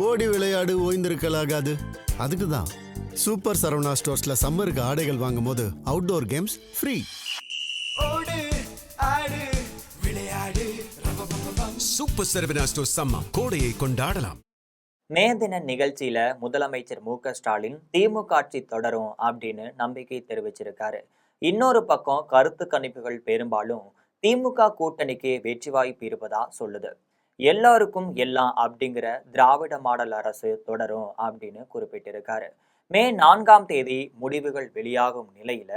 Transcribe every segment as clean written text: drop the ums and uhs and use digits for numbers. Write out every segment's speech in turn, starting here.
ஓடி விளையாடு ஓய்ந்திருக்கலாகாது. அதுக்கு தான் சூப்பர் சரவணா ஸ்டோர்ஸ்ல சம்மருக்கு ஆடைகள் வாங்கும் போது outdoor games free. Super Saravana stores summer கோடையை கொண்டாடலாம். மே தின நிகழ்ச்சியில முதலமைச்சர் மு.க.ஸ்டாலின் திமுக ஆட்சி தொடரும் அப்படின்னு நம்பிக்கை தெரிவிச்சிருக்காரு. இன்னொரு பக்கம் கருத்து கணிப்புகள் பெரும்பாலும் திமுக கூட்டணிக்கு வெற்றி வாய்ப்பு இருப்பதா சொல்லுது. எல்லாருக்கும் எல்லாம் அப்படிங்கிற திராவிட மாடல் அரசு தொடரும் அப்படின்னு குறிப்பிட்டிருக்காரு. மே 4ஆம் தேதி முடிவுகள் வெளியாகும் நிலையில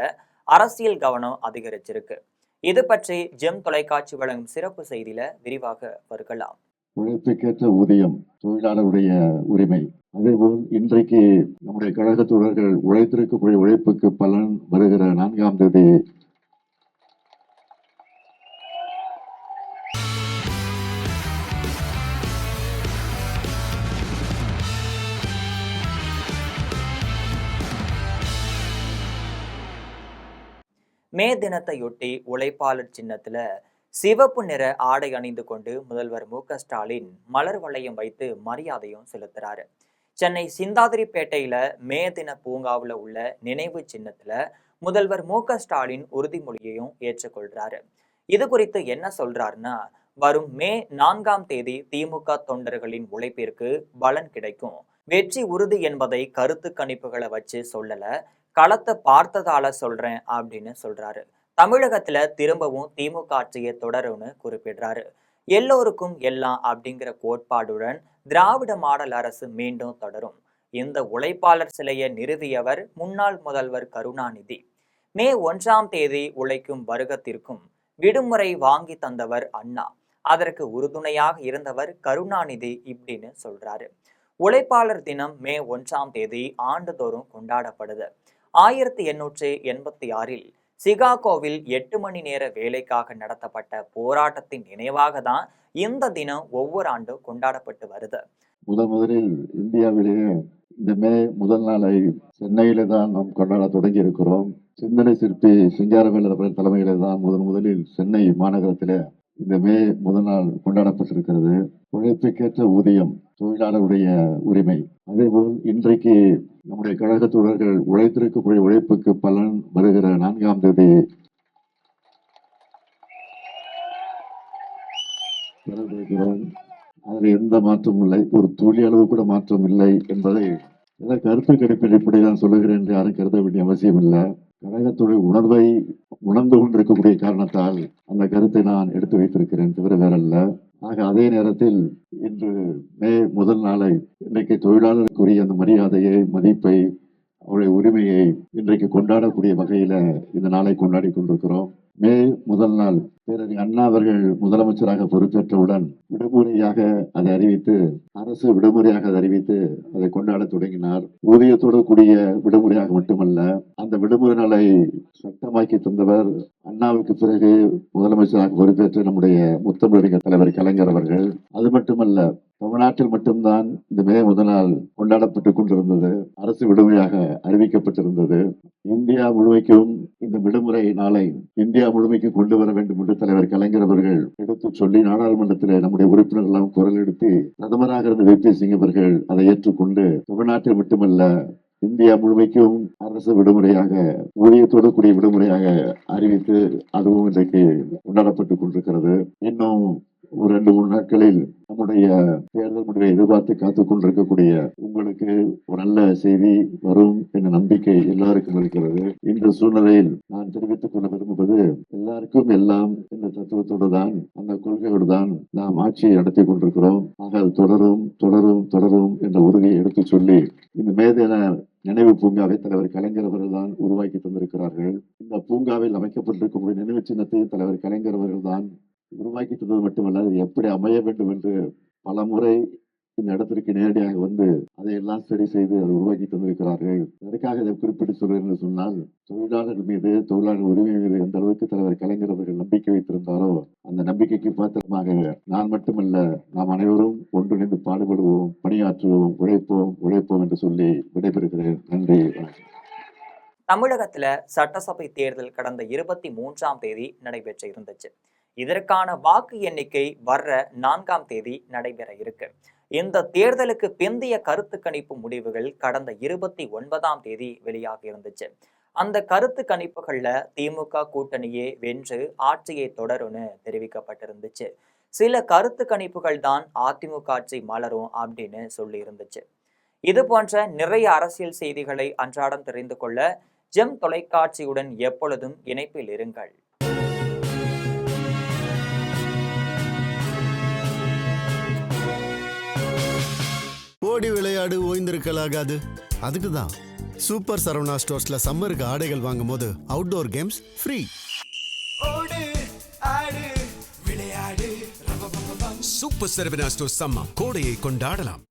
அரசியல் கவனம் அதிகரிச்சிருக்கு. இது பற்றி ஜெம் தொலைக்காட்சி வழங்கும் சிறப்பு செய்தியில விரிவாக பார்க்கலாம். உழைப்புக்கேற்ற ஊதியம் தொழிலாளருடைய உரிமை. அதேபோல் இன்றைக்கு நம்முடைய கழக தோழர்கள் உழைத்திருக்கக்கூடிய உழைப்புக்கு பலன் வருகிற 4ஆம் தேதி மே தினத்தையொட்டி உழைப்பாளர் சின்னத்துல சிவப்பு நிற ஆடை அணிந்து கொண்டு முதல்வர் மு.க.ஸ்டாலின் மலர் வளையம் வைத்து மரியாதையும் செலுத்துறாரு. சென்னை சிந்தாதிரிப்பேட்டையில மே தின பூங்காவில் உள்ள நினைவு சின்னத்துல முதல்வர் மு.க.ஸ்டாலின் உறுதிமொழியையும் ஏற்றுக்கொள்றாரு. இது குறித்து என்ன சொல்றாருன்னா, வரும் மே 4ஆம் தேதி திமுக தொண்டர்களின் உழைப்பிற்கு பலன் கிடைக்கும், வெற்றி உறுதி என்பதை கருத்து கணிப்புகளை வச்சு சொல்லல, களத்தை பார்த்ததால சொல்றேன் அப்படின்னு சொல்றாரு. தமிழகத்துல திரும்பவும் திமுக ஆட்சியை தொடரும்னு குறிப்பிடுறாரு. எல்லோருக்கும் எல்லாம் அப்படிங்கிற கோட்பாடுடன் திராவிட மாடல் அரசு மீண்டும் தொடரும். இந்த உழைப்பாளர் சிலையை நிறுவியவர் முன்னாள் முதல்வர் கருணாநிதி. மே 1ஆம் தேதி உழைக்கும் வர்க்கத்திற்கும் விடுமுறை வாங்கி தந்தவர் அண்ணா. அதற்கு உறுதுணையாக இருந்தவர் கருணாநிதி இப்படின்னு சொல்றாரு. உழைப்பாளர் தினம் மே 1ஆம் தேதி ஆண்டுதோறும் கொண்டாடப்படுது. 1886 சிகாகோவில் 8 மணி நேர வேலைக்காக நடத்தப்பட்ட போராட்டத்தின் நினைவாக தான் இந்த தினம் ஒவ்வொரு ஆண்டும் கொண்டாடப்பட்டு வருது. முதலில் இந்தியாவிலேயே இந்த மே முதல் நாளை சென்னையில தான் நாம் கொண்டாட தொடங்கி இருக்கிறோம். சிந்தனை சிற்பி சிங்காரவேலர் அவர்கள் தலைமையில தான் முதலில் சென்னை மாநகரத்திலே இந்த மே முதல் நாள் கொண்டாடப்பட்டிருக்கிறது. உழைப்புக்கேற்ற ஊதியம் தொழிலாளருடைய உரிமை. அதேபோல் இன்றைக்கு நம்முடைய கழக தோழர்கள் உழைத்திருக்கக்கூடிய உழைப்புக்கு பலன் வருகிற 4ஆம் தேதி அதில் எந்த மாற்றமும் இல்லை, ஒரு துளி அளவு கூட மாற்றம் இல்லை என்பதை கருத்து கணிப்பின் அடிப்படையில் சொல்லுகிறேன் என்று யாரும் கருத வேண்டிய அவசியம் இல்லை. கழகத்துடைய உணர்வை உணர்ந்து கொண்டிருக்கக்கூடிய காரணத்தால் அந்த கருத்தை நான் எடுத்து வைத்திருக்கிறேன், தவிர வேறல்ல. ஆக அதே நேரத்தில் இன்று மே முதல் நாளை இன்றைக்கு தொழிலாளருக்குரிய அந்த மரியாதையை, மதிப்பை, அவருடைய உரிமையை இன்றைக்கு கொண்டாடக்கூடிய வகையில இந்த நாளை கொண்டாடி கொண்டிருக்கிறோம். மே முதல் நாள் பேரறிஞர் அண்ணா அவர்கள் முதலமைச்சராக பொறுப்பேற்றவுடன் விடுமுறையாக அதை அறிவித்து, அரசு விடுமுறையாக அதை அறிவித்து அதை கொண்டாட தொடங்கினார். ஊதியத்தோடு கூடிய விடுமுறையாக மட்டுமல்ல, அந்த விடுமுறை நாளை சட்டமாக்கி தந்தவர் அண்ணாவுக்கு பிறகு முதலமைச்சராக பொறுப்பேற்ற நம்முடைய முத்தமிழறிஞர் தலைவர் கலைஞர் அவர்கள். அது மட்டுமல்ல, தமிழ்நாட்டில் மட்டும்தான் இந்த மே முதல் நாள் கொண்டாடப்பட்டுக் கொண்டிருந்தது, அரசு விடுமுறையாக அறிவிக்கப்பட்டிருந்தது. இந்தியா முழுமைக்கும் இந்த விடுமுறை நாளை இந்தியா முழுமைக்கும் கொண்டு வர வேண்டும் என்று தலைவர் கலைஞர் அவர்கள் எடுத்து சொல்லி நாடாளுமன்றத்தில் நம்முடைய உறுப்பினர்கள் எல்லாம் குரல் எழுப்பி பிரதமராக இருந்த வி.பி. சிங் அவர்கள் அதை ஏற்றுக்கொண்டு தமிழ்நாட்டில் மட்டுமல்ல இந்தியா முழுமைக்கும் அரசு விடுமுறையாக, ஊதியத்தோடு கூடிய விடுமுறையாக அறிவித்து அதுவும் இன்றைக்கு கொண்டாடப்பட்டுக் கொண்டிருக்கிறது. இன்னும் ஒரு 2-3 நாட்களில் நம்முடைய தேர்தல் முடிவை எதிர்பார்த்து காத்துக் கொண்டிருக்கக்கூடிய உங்களுக்கு ஒரு நல்ல செய்தி வரும் என்ற நம்பிக்கை எல்லாருக்கும் இருக்கிறது. இந்த சூழ்நிலையில் நான் தெரிவித்துக் கொள்ள விரும்புவது, எல்லாருக்கும் எல்லாம் என்ற தத்துவத்தோடு தான், அந்த கொள்கையோடு தான் நாம் ஆட்சியை நடத்தி கொண்டிருக்கிறோம். ஆக அது தொடரும் தொடரும் தொடரும் என்ற உறுதியை எடுத்து சொல்லி இந்த மேதின நினைவு பூங்காவை தலைவர் கலைஞர் அவர்கள் தான் உருவாக்கி தந்திருக்கிறார்கள். இந்த பூங்காவில் அமைக்கப்பட்டிருக்கக்கூடிய நினைவு சின்னத்தையும் தலைவர் கலைஞர் அவர்கள் தான் உருவாக்கி தந்தது மட்டுமல்ல, அது எப்படி அமைய வேண்டும் என்று பல முறை இந்த இடத்திற்கு நேரடியாக வந்து அதையெல்லாம் சரி செய்து அதை உருவாக்கி தந்திருக்கிறார்கள். இதற்காக இதை குறிப்பிட்டு சொல்கிறேன் என்று சொன்னால், தொழிலாளர்கள் மீது, தொழிலாளர் உரிமை மீது எந்த அளவுக்கு தலைவர் கலைஞர் அவர்கள் நம்பிக்கை வைத்திருந்தாரோ அந்த நம்பிக்கைக்கு பாத்திரமாக நான் மட்டுமல்ல, நாம் அனைவரும் ஒன்றிணைந்து பாடுபடுவோம், பணியாற்றுவோம், உழைப்போம் என்று சொல்லி விடைபெறுகிறேன். நன்றி. தமிழகத்துல சட்டசபை தேர்தல் கடந்த 23ஆம் தேதி நடைபெற்று இருந்துச்சு. இதற்கான வாக்கு எண்ணிக்கை வர்ற 4ஆம் தேதி நடைபெற இருக்கு. இந்த தேர்தலுக்கு பிந்தைய கருத்து கணிப்பு முடிவுகள் கடந்த 29ஆம் தேதி வெளியாகி இருந்துச்சு. அந்த கருத்து கணிப்புகள்ல திமுக கூட்டணியே வென்று ஆட்சியை தொடரும்னு தெரிவிக்கப்பட்டிருந்துச்சு. சில கருத்து கணிப்புகள் தான் அதிமுக ஆட்சி மலரும் அப்படின்னு சொல்லி இருந்துச்சு. இது போன்ற நிறைய அரசியல் செய்திகளை அன்றாடம் தெரிந்து கொள்ள ஜெம் தொலைக்காட்சியுடன் எப்பொழுதும் இணைப்பில் இருங்கள். ஓடி விளையாடு ஓய்ந்திருக்கலாகாது. அதுக்கு தான் சூப்பர் சரவணா ஸ்டோர்ஸ்ல சம்மருக்கு ஆடைகள் வாங்கும் போது outdoor games free. Super Saravana stores summer கோடையை கொண்டாடலாம்.